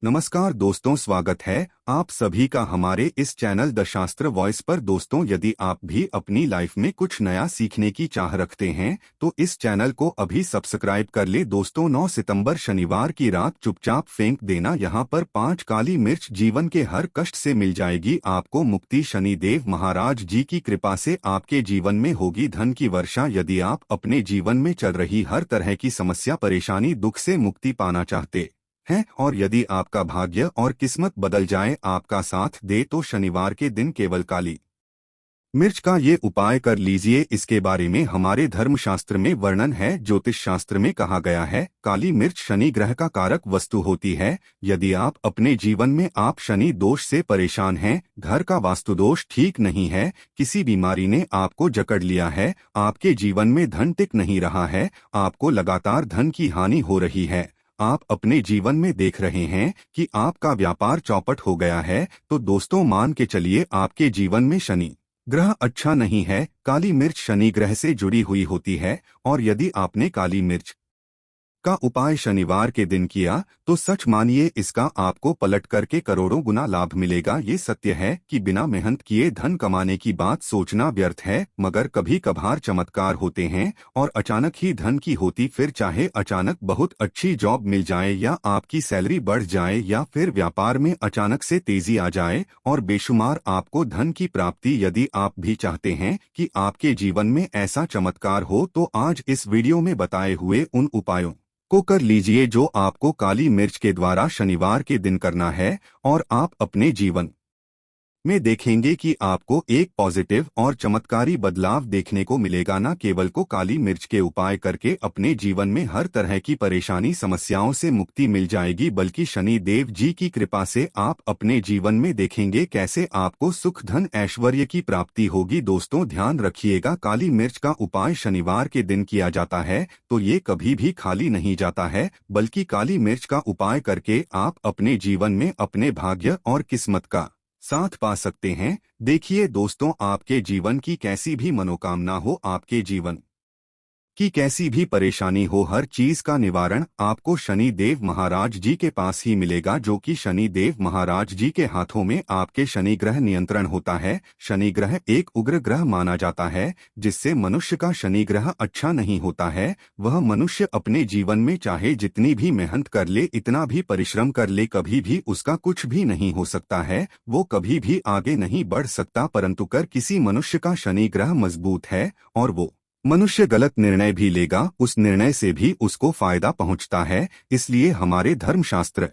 नमस्कार दोस्तों, स्वागत है आप सभी का हमारे इस चैनल द शास्त्र वॉइस पर। दोस्तों, यदि आप भी अपनी लाइफ में कुछ नया सीखने की चाह रखते हैं तो इस चैनल को अभी सब्सक्राइब कर ले। दोस्तों, 9 सितंबर शनिवार की रात चुपचाप फेंक देना यहाँ पर 5 काली मिर्च, जीवन के हर कष्ट से मिल जाएगी आपको मुक्ति। शनिदेव महाराज जी की कृपा से आपके जीवन में होगी धन की वर्षा। यदि आप अपने जीवन में चल रही हर तरह की समस्या, परेशानी, दुख से मुक्ति पाना चाहते हैं और यदि आपका भाग्य और किस्मत बदल जाए, आपका साथ दे, तो शनिवार के दिन केवल काली मिर्च का ये उपाय कर लीजिए। इसके बारे में हमारे धर्मशास्त्र में वर्णन है। ज्योतिष शास्त्र में कहा गया है, काली मिर्च शनि ग्रह का कारक वस्तु होती है। यदि आप अपने जीवन में आप शनि दोष से परेशान हैं, घर का वास्तु दोष ठीक नहीं है, किसी बीमारी ने आपको जकड़ लिया है, आपके जीवन में धन टिक नहीं रहा है, आपको लगातार धन की हानि हो रही है, आप अपने जीवन में देख रहे हैं कि आपका व्यापार चौपट हो गया है, तो दोस्तों मान के चलिए आपके जीवन में शनि ग्रह अच्छा नहीं है। काली मिर्च शनि ग्रह से जुड़ी हुई होती है और यदि आपने काली मिर्च का उपाय शनिवार के दिन किया तो सच मानिए इसका आपको पलट करके करोड़ों गुना लाभ मिलेगा। ये सत्य है कि बिना मेहनत किए धन कमाने की बात सोचना व्यर्थ है, मगर कभी कभार चमत्कार होते हैं और अचानक ही धन की होती। फिर चाहे अचानक बहुत अच्छी जॉब मिल जाए या आपकी सैलरी बढ़ जाए या फिर व्यापार में अचानक से तेजी आ जाए और बेशुमार आपको धन की प्राप्ति। यदि आप भी चाहते हैं कि आपके जीवन में ऐसा चमत्कार हो तो आज इस वीडियो में बताए हुए उन उपायों को कर लीजिए जो आपको काली मिर्च के द्वारा शनिवार के दिन करना है और आप अपने जीवन में देखेंगे कि आपको एक पॉजिटिव और चमत्कारी बदलाव देखने को मिलेगा। न केवल को काली मिर्च के उपाय करके अपने जीवन में हर तरह की परेशानी, समस्याओं से मुक्ति मिल जाएगी, बल्कि शनि देव जी की कृपा से आप अपने जीवन में देखेंगे कैसे आपको सुख, धन, ऐश्वर्य की प्राप्ति होगी। दोस्तों, ध्यान रखिएगा, काली मिर्च का उपाय शनिवार के दिन किया जाता है तो ये कभी भी खाली नहीं जाता है, बल्कि काली मिर्च का उपाय करके आप अपने जीवन में अपने भाग्य और किस्मत का साथ पा सकते हैं। देखिए दोस्तों, आपके जीवन की कैसी भी मनोकामना हो, आपके जीवन कि कैसी भी परेशानी हो, हर चीज का निवारण आपको शनि देव महाराज जी के पास ही मिलेगा, जो कि शनि देव महाराज जी के हाथों में आपके शनि ग्रह नियंत्रण होता है। शनि ग्रह एक उग्र ग्रह माना जाता है, जिससे मनुष्य का शनि ग्रह अच्छा नहीं होता है। वह मनुष्य अपने जीवन में चाहे जितनी भी मेहनत कर ले, इतना भी परिश्रम कर ले, कभी भी उसका कुछ भी नहीं हो सकता है, वो कभी भी आगे नहीं बढ़ सकता। परंतु कर किसी मनुष्य का शनि ग्रह मजबूत है और वो मनुष्य गलत निर्णय भी लेगा, उस निर्णय से भी उसको फायदा पहुंचता है। इसलिए हमारे धर्मशास्त्र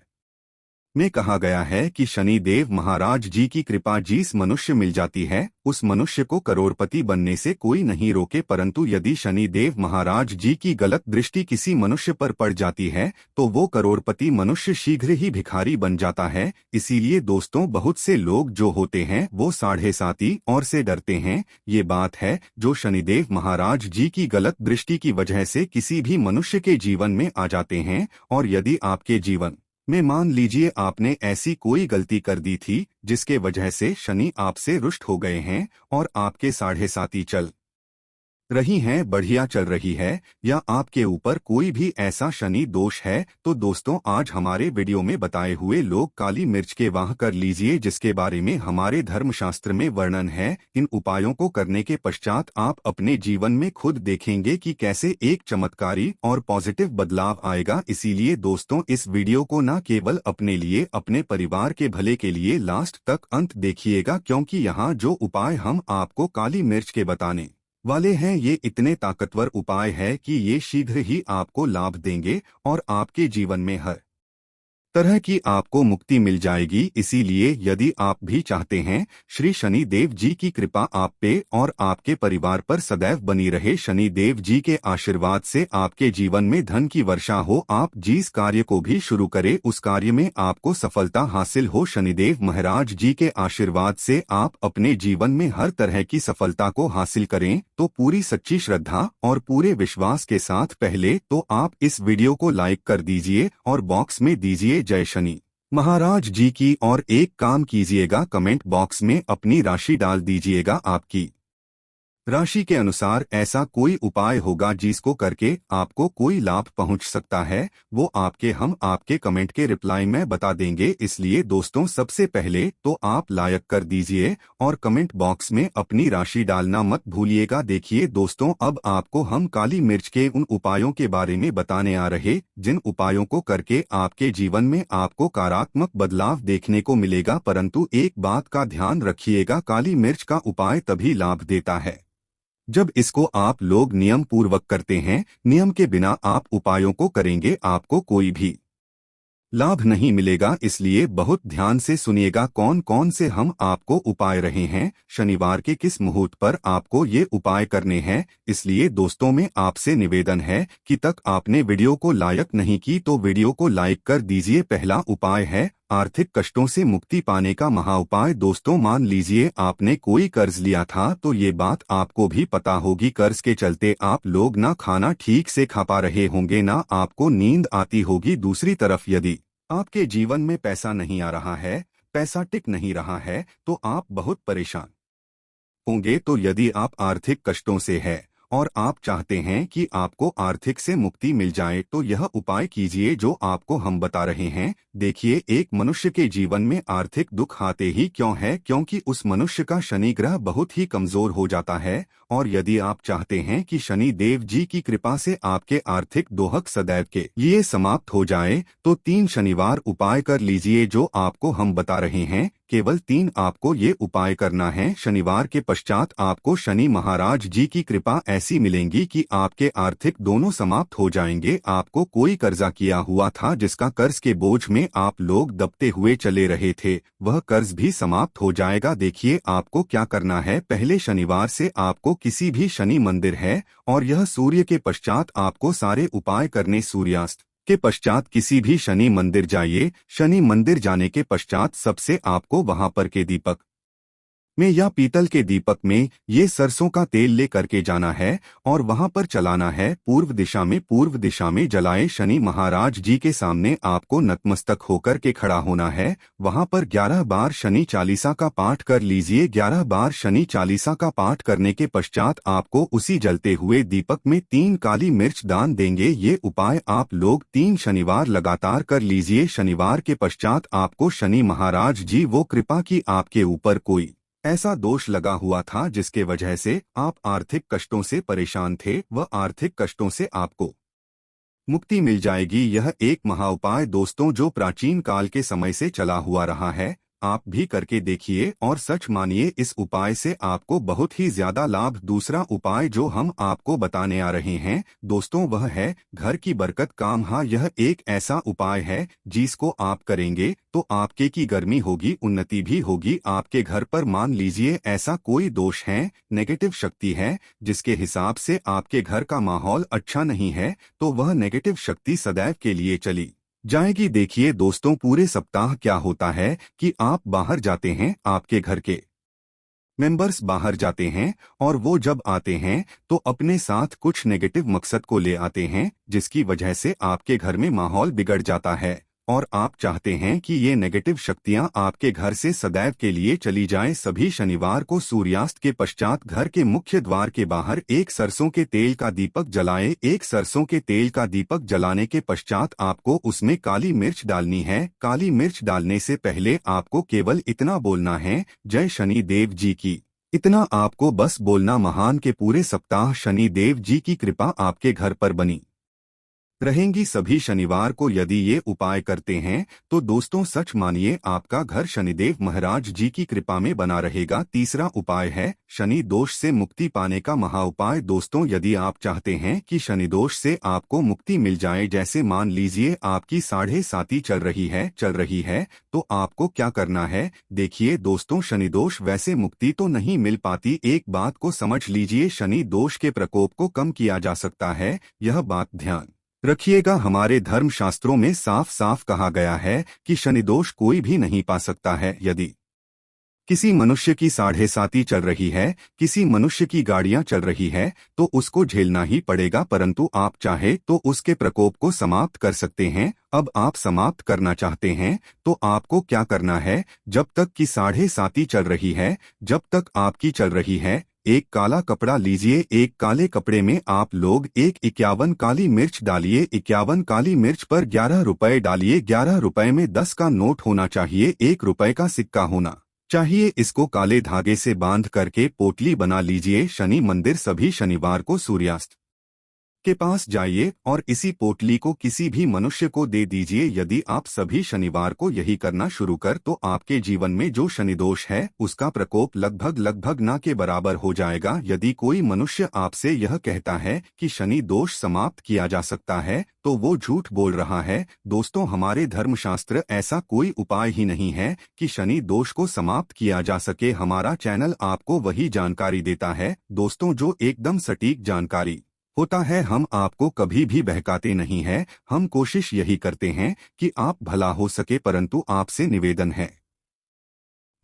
में कहा गया है कि शनि देव महाराज जी की कृपा जिस मनुष्य मिल जाती है, उस मनुष्य को करोड़पति बनने से कोई नहीं रोके। परंतु यदि शनि देव महाराज जी की गलत दृष्टि किसी मनुष्य पर पड़ जाती है तो वो करोड़पति मनुष्य शीघ्र ही भिखारी बन जाता है। इसीलिए दोस्तों, बहुत से लोग जो होते हैं वो साढ़े साती और से डरते हैं। ये बात है जो शनिदेव महाराज जी की गलत दृष्टि की वजह से किसी भी मनुष्य के जीवन में आ जाते हैं। और यदि आपके जीवन में मान लीजिए आपने ऐसी कोई गलती कर दी थी जिसके वजह से शनि आपसे रुष्ट हो गए हैं और आपके साढ़े साती चल रही हैं, बढ़िया चल रही है, या आपके ऊपर कोई भी ऐसा शनि दोष है, तो दोस्तों आज हमारे वीडियो में बताए हुए लोग काली मिर्च के वाह कर लीजिए, जिसके बारे में हमारे धर्मशास्त्र में वर्णन है। इन उपायों को करने के पश्चात आप अपने जीवन में खुद देखेंगे कि कैसे एक चमत्कारी और पॉजिटिव बदलाव आएगा। इसीलिए दोस्तों, इस वीडियो को न केवल अपने लिए, अपने परिवार के भले के लिए लास्ट तक अंत देखिएगा, क्योंकि यहाँ जो उपाय हम आपको काली मिर्च के बताने वाले हैं, ये इतने ताकतवर उपाय है कि ये शीघ्र ही आपको लाभ देंगे और आपके जीवन में हर तरह की आपको मुक्ति मिल जाएगी। इसीलिए यदि आप भी चाहते हैं श्री शनि देव जी की कृपा आप पे और आपके परिवार पर सदैव बनी रहे, शनि देव जी के आशीर्वाद से आपके जीवन में धन की वर्षा हो, आप जिस कार्य को भी शुरू करें उस कार्य में आपको सफलता हासिल हो, शनिदेव महाराज जी के आशीर्वाद से आप अपने जीवन में हर तरह की सफलता को हासिल करें, तो पूरी सच्ची श्रद्धा और पूरे विश्वास के साथ पहले तो आप इस वीडियो को लाइक कर दीजिए और बॉक्स में दीजिए जय शनि महाराज जी की। और एक काम कीजिएगा, कमेंट बॉक्स में अपनी राशि डाल दीजिएगा। आपकी राशि के अनुसार ऐसा कोई उपाय होगा जिसको करके आपको कोई लाभ पहुंच सकता है, वो हम आपके कमेंट के रिप्लाई में बता देंगे। इसलिए दोस्तों सबसे पहले तो आप लाइक कर दीजिए और कमेंट बॉक्स में अपनी राशि डालना मत भूलिएगा। देखिए दोस्तों, अब आपको हम काली मिर्च के उन उपायों के बारे में बताने आ रहे जिन उपायों को करके आपके जीवन में आपको सकारात्मक बदलाव देखने को मिलेगा। परंतु एक बात का ध्यान रखिएगा, काली मिर्च का उपाय तभी लाभ देता है जब इसको आप लोग नियम पूर्वक करते हैं। नियम के बिना आप उपायों को करेंगे आपको कोई भी लाभ नहीं मिलेगा। इसलिए बहुत ध्यान से सुनिएगा कौन कौन से हम आपको उपाय रहे हैं, शनिवार के किस मुहूर्त पर आपको ये उपाय करने हैं। इसलिए दोस्तों में आपसे निवेदन है कि तक आपने वीडियो को लाइक नहीं की तो वीडियो को लाइक कर दीजिए। पहला उपाय है आर्थिक कष्टों से मुक्ति पाने का महा उपाय। दोस्तों मान लीजिए आपने कोई कर्ज लिया था, तो ये बात आपको भी पता होगी, कर्ज के चलते आप लोग ना खाना ठीक से खा पा रहे होंगे, ना आपको नींद आती होगी। दूसरी तरफ यदि आपके जीवन में पैसा नहीं आ रहा है, पैसा टिक नहीं रहा है, तो आप बहुत परेशान होंगे। तो यदि आप आर्थिक कष्टों से है और आप चाहते हैं कि आपको आर्थिक से मुक्ति मिल जाए, तो यह उपाय कीजिए जो आपको हम बता रहे हैं। देखिए, एक मनुष्य के जीवन में आर्थिक दुख आते ही क्यों है? क्योंकि उस मनुष्य का शनि ग्रह बहुत ही कमजोर हो जाता है। और यदि आप चाहते हैं कि शनि देव जी की कृपा से आपके आर्थिक दोहक सदैव के लिए समाप्त हो जाए, तो 3 शनिवार उपाय कर लीजिए जो आपको हम बता रहे हैं। केवल 3 आपको ये उपाय करना है। शनिवार के पश्चात आपको शनि महाराज जी की कृपा ऐसी मिलेंगी कि आपके आर्थिक दोनों समाप्त हो जाएंगे। आपको कोई कर्जा किया हुआ था, जिसका कर्ज के बोझ में आप लोग दबते हुए चले रहे थे, वह कर्ज भी समाप्त हो जाएगा। देखिए आपको क्या करना है। पहले शनिवार से आपको किसी भी शनि मंदिर है और यह सूर्य के पश्चात आपको सारे उपाय करने। सूर्यास्त के पश्चात किसी भी शनि मंदिर जाइए। शनि मंदिर जाने के पश्चात सबसे आपको वहां पर के दीपक में या पीतल के दीपक में ये सरसों का तेल ले करके जाना है और वहां पर चलाना है पूर्व दिशा में। पूर्व दिशा में जलाए शनि महाराज जी के सामने आपको नतमस्तक होकर के खड़ा होना है। वहां पर 11 बार शनि चालीसा का पाठ कर लीजिए। 11 बार शनि चालीसा का पाठ करने के पश्चात आपको उसी जलते हुए दीपक में 3 काली मिर्च दान देंगे। ये उपाय आप लोग 3 शनिवार लगातार कर लीजिए। शनिवार के पश्चात आपको शनि महाराज जी वो कृपा की आपके ऊपर कोई ऐसा दोष लगा हुआ था जिसके वजह से आप आर्थिक कष्टों से परेशान थे, वह आर्थिक कष्टों से आपको मुक्ति मिल जाएगी। यह एक महा उपाय दोस्तों जो प्राचीन काल के समय से चला हुआ रहा है, आप भी करके देखिए और सच मानिए इस उपाय से आपको बहुत ही ज्यादा लाभ। दूसरा उपाय जो हम आपको बताने आ रहे हैं दोस्तों, वह है घर की बरकत काम। हाँ, यह एक ऐसा उपाय है जिसको आप करेंगे तो आपके की गर्मी होगी, उन्नति भी होगी। आपके घर पर मान लीजिए ऐसा कोई दोष है, नेगेटिव शक्ति है, जिसके हिसाब से आपके घर का माहौल अच्छा नहीं है, तो वह नेगेटिव शक्ति सदैव के लिए चली जाएगी। देखिए दोस्तों, पूरे सप्ताह क्या होता है कि आप बाहर जाते हैं, आपके घर के मेंबर्स बाहर जाते हैं और वो जब आते हैं तो अपने साथ कुछ नेगेटिव मकसद को ले आते हैं, जिसकी वजह से आपके घर में माहौल बिगड़ जाता है और आप चाहते हैं कि ये नेगेटिव शक्तियां आपके घर से सदैव के लिए चली जाएं। सभी शनिवार को सूर्यास्त के पश्चात घर के मुख्य द्वार के बाहर एक सरसों के तेल का दीपक जलाएं। एक सरसों के तेल का दीपक जलाने के पश्चात आपको उसमें काली मिर्च डालनी है। काली मिर्च डालने से पहले आपको केवल इतना बोलना है, जय शनि देव जी की। इतना आपको बस बोलना। महान के पूरे सप्ताह शनि देव जी की कृपा आपके घर पर बनी रहेंगी। सभी शनिवार को यदि ये उपाय करते हैं तो दोस्तों सच मानिए आपका घर शनिदेव महाराज जी की कृपा में बना रहेगा। तीसरा उपाय है शनि दोष से मुक्ति पाने का महा उपाय। दोस्तों यदि आप चाहते हैं कि शनि दोष से आपको मुक्ति मिल जाए, जैसे मान लीजिए आपकी 7.5 चल रही है, तो आपको क्या करना है। देखिए दोस्तों, शनि दोष वैसे मुक्ति तो नहीं मिल पाती। एक बात को समझ लीजिए, शनि दोष के प्रकोप को कम किया जा सकता है। यह बात ध्यान रखिएगा, हमारे धर्म शास्त्रों में साफ साफ कहा गया है कि शनिदोष कोई भी नहीं पा सकता है। यदि किसी मनुष्य की 7.5 चल रही है, किसी मनुष्य की गाड़ियां चल रही है, तो उसको झेलना ही पड़ेगा, परंतु आप चाहे तो उसके प्रकोप को समाप्त कर सकते हैं। अब आप समाप्त करना चाहते हैं तो आपको क्या करना है, जब तक कि 7.5 चल रही है, जब तक आपकी चल रही है, एक काला कपड़ा लीजिए। एक काले कपड़े में आप लोग 51 काली मिर्च डालिए। 51 काली मिर्च पर 11 रुपए डालिए। 11 रुपए में 10 का नोट होना चाहिए, 1 रुपए का सिक्का होना चाहिए। इसको काले धागे से बांध करके पोटली बना लीजिए। शनि मंदिर सभी शनिवार को सूर्यास्त के पास जाइए और इसी पोटली को किसी भी मनुष्य को दे दीजिए। यदि आप सभी शनिवार को यही करना शुरू कर तो आपके जीवन में जो शनि दोष है उसका प्रकोप लगभग ना के बराबर हो जाएगा। यदि कोई मनुष्य आपसे यह कहता है कि शनि दोष समाप्त किया जा सकता है तो वो झूठ बोल रहा है। दोस्तों, हमारे धर्मशास्त्र ऐसा कोई उपाय ही नहीं है कि शनि दोष को समाप्त किया जा सके। हमारा चैनल आपको वही जानकारी देता है दोस्तों जो एकदम सटीक जानकारी होता है। हम आपको कभी भी बहकाते नहीं हैं। हम कोशिश यही करते हैं कि आप भला हो सके, परंतु आपसे निवेदन है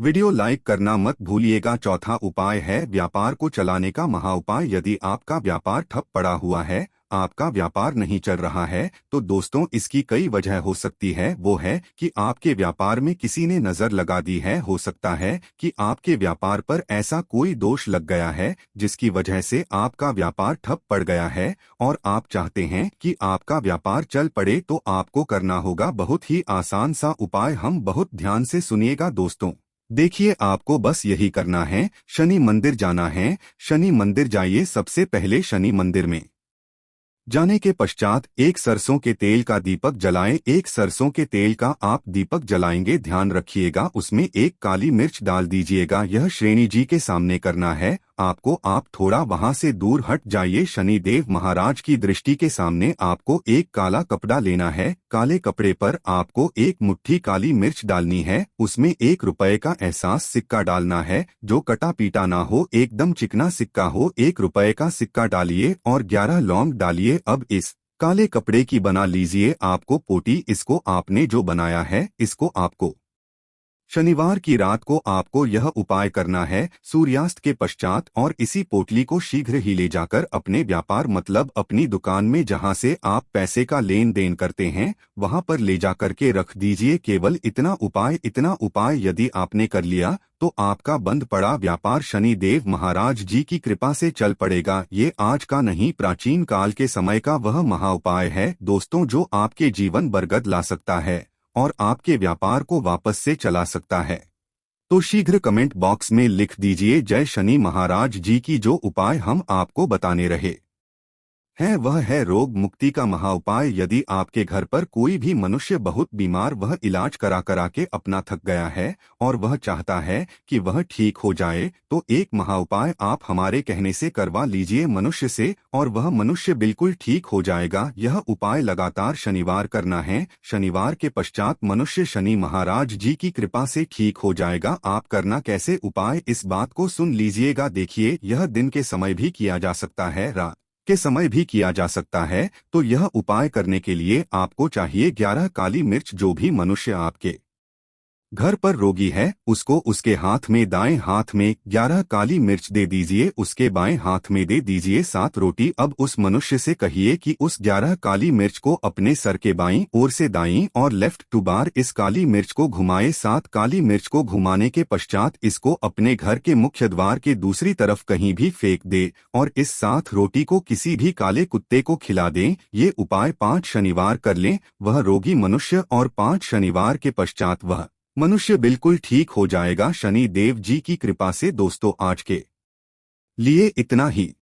वीडियो लाइक करना मत भूलिएगा। चौथा उपाय है व्यापार को चलाने का महा उपाय। यदि आपका व्यापार ठप पड़ा हुआ है, आपका व्यापार नहीं चल रहा है, तो दोस्तों इसकी कई वजह हो सकती है। वो है कि आपके व्यापार में किसी ने नजर लगा दी है। हो सकता है कि आपके व्यापार पर ऐसा कोई दोष लग गया है जिसकी वजह से आपका व्यापार ठप पड़ गया है और आप चाहते हैं कि आपका व्यापार चल पड़े। तो आपको करना होगा बहुत ही आसान सा उपाय। हम बहुत ध्यान से सुनिएगा दोस्तों। देखिए, आपको बस यही करना है, शनि मंदिर जाना है। शनि मंदिर जाइए। सबसे पहले शनि मंदिर में जाने के पश्चात एक सरसों के तेल का दीपक जलाएं। एक सरसों के तेल का आप दीपक जलाएंगे, ध्यान रखिएगा उसमें एक काली मिर्च डाल दीजिएगा। यह श्रेणी जी के सामने करना है आपको। आप थोड़ा वहां से दूर हट जाइए। शनि देव महाराज की दृष्टि के सामने आपको एक काला कपड़ा लेना है। काले कपड़े पर आपको एक मुट्ठी काली मिर्च डालनी है। उसमें 1 रुपए का एहसास सिक्का डालना है, जो कटा पीटा ना हो, एकदम चिकना सिक्का हो। 1 रुपए का सिक्का डालिए और 11 लौंग डालिए। अब इस काले कपड़े की बना लीजिए आपको पोटी। इसको आपने जो बनाया है इसको आपको शनिवार की रात को आपको यह उपाय करना है सूर्यास्त के पश्चात, और इसी पोटली को शीघ्र ही ले जाकर अपने व्यापार मतलब अपनी दुकान में जहां से आप पैसे का लेन देन करते हैं वहां पर ले जाकर के रख दीजिए। केवल इतना उपाय यदि आपने कर लिया तो आपका बंद पड़ा व्यापार शनि देव महाराज जी की कृपा से चल पड़ेगा। ये आज का नहीं, प्राचीन काल के समय का वह महा उपाय है दोस्तों, जो आपके जीवन बरगद ला सकता है और आपके व्यापार को वापस से चला सकता है। तो शीघ्र कमेंट बॉक्स में लिख दीजिए जय शनि महाराज जी की। जो उपाय हम आपको बताने रहे है वह है रोग मुक्ति का महा उपाय। यदि आपके घर पर कोई भी मनुष्य बहुत बीमार, वह इलाज करा के अपना थक गया है और वह चाहता है कि वह ठीक हो जाए, तो एक महा उपाय आप हमारे कहने से करवा लीजिए मनुष्य से और वह मनुष्य बिल्कुल ठीक हो जाएगा। यह उपाय लगातार शनिवार करना है। शनिवार के पश्चात मनुष्य शनि महाराज जी की कृपा से ठीक हो जाएगा। आप करना कैसे उपाय, इस बात को सुन लीजिएगा। देखिए, यह दिन के समय भी किया जा सकता है, रात के समय भी किया जा सकता है। तो यह उपाय करने के लिए आपको चाहिए 11 काली मिर्च। जो भी मनुष्य आपके घर पर रोगी है उसको उसके हाथ में, दाएं हाथ में 11 काली मिर्च दे दीजिए, उसके बाएं हाथ में दे दीजिए 7 रोटी। अब उस मनुष्य से कहिए कि उस 11 काली मिर्च को अपने सर के बाईं ओर से दाईं और लेफ्ट टू बार इस काली मिर्च को घुमाए। 7 काली मिर्च को घुमाने के पश्चात इसको अपने घर के मुख्य द्वार के दूसरी तरफ कहीं भी फेंक दे और इस 7 रोटी को किसी भी काले कुत्ते को खिला दें। ये उपाय 5 शनिवार कर लें वह रोगी मनुष्य, और 5 शनिवार के पश्चात वह मनुष्य बिल्कुल ठीक हो जाएगा शनि देव जी की कृपा से। दोस्तों, आज के लिए इतना ही।